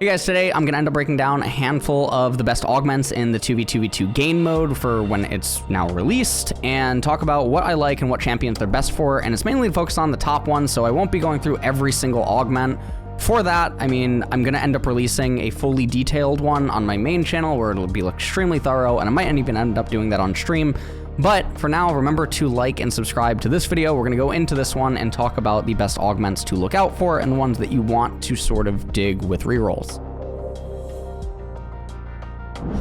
Hey guys, today I'm going to end up breaking down a handful of the best augments in the 2v2v2 game mode for when it's now released, and talk about what I like and what champions they're best for, and it's mainly focused on the top ones, so I won't be going through every single augment. For that, I mean, I'm going to end up releasing a fully detailed one on my main channel where it'll be extremely thorough, and I might even end up doing that on stream. But for now, remember to like and subscribe to this video. We're going to go into this one and talk about the best augments to look out for and ones that you want to sort of dig with rerolls.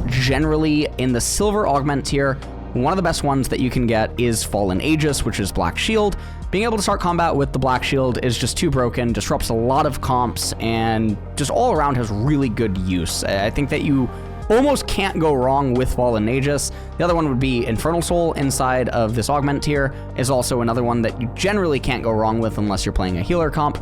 Generally, in the silver augment tier, one of the best ones that you can get is Fallen Aegis, which is Black Shield. Being able to start combat with the Black Shield is just too broken, disrupts a lot of comps, and just all around has really good use. I think that you almost can't go wrong with Fallen Aegis. The other one would be Infernal Soul inside of this augment tier, is also another one that you generally can't go wrong with unless you're playing a healer comp.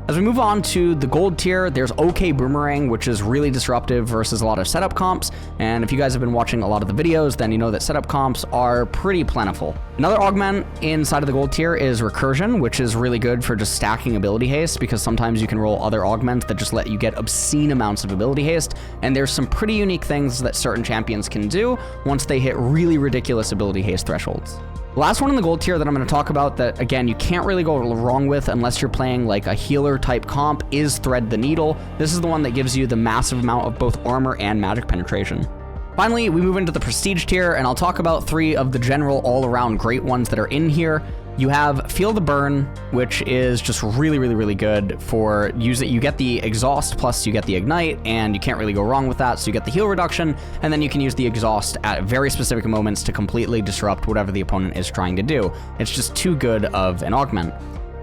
As we move on to the gold tier, there's OK Boomerang, which is really disruptive versus a lot of setup comps. And if you guys have been watching a lot of the videos, then you know that setup comps are pretty plentiful. Another augment inside of the gold tier is Recursion, which is really good for just stacking ability haste, because sometimes you can roll other augments that just let you get obscene amounts of ability haste. And there's some pretty unique things that certain champions can do once they hit really ridiculous ability haste thresholds. The last one in the gold tier that I'm going to talk about that, again, you can't really go wrong with unless you're playing like a healer type comp is Thread the Needle. This is the one that gives you the massive amount of both armor and magic penetration. Finally, we move into the prestige tier, and I'll talk about three of the general all-around great ones that are in here. You have Feel the Burn, which is just really good for using. You get the exhaust plus you get the ignite, and you can't really go wrong with that. So you get the heal reduction, and then you can use the exhaust at very specific moments to completely disrupt whatever the opponent is trying to do. It's just too good of an augment.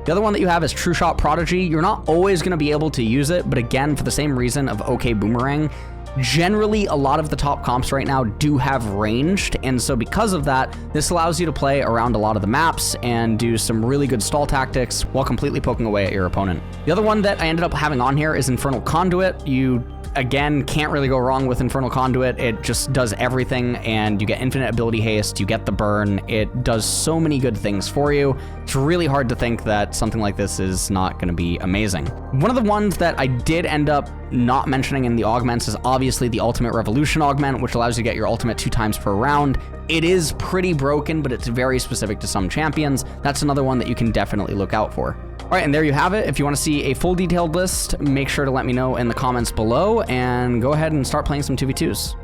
The other one that you have is Trueshot Prodigy. You're not always going to be able to use it, but again, for the same reason of OK Boomerang, generally, a lot of the top comps right now do have ranged, and so because of that, this allows you to play around a lot of the maps and do some really good stall tactics while completely poking away at your opponent. The other one that I ended up having on here is Infernal Conduit. You, again, can't really go wrong with Infernal Conduit. It just does everything, and you get infinite ability haste, you get the burn. It does so many good things for you. It's really hard to think that something like this is not going to be amazing. One of the ones that I did end up not mentioning in the augments is obviously the Ultimate Revolution augment, which allows you to get your ultimate 2 times per round. It is pretty broken, but it's very specific to some champions. That's another one that you can definitely look out for. All right, and there you have it. If you want to see a full detailed list, make sure to let me know in the comments below, and go ahead and start playing some 2v2s.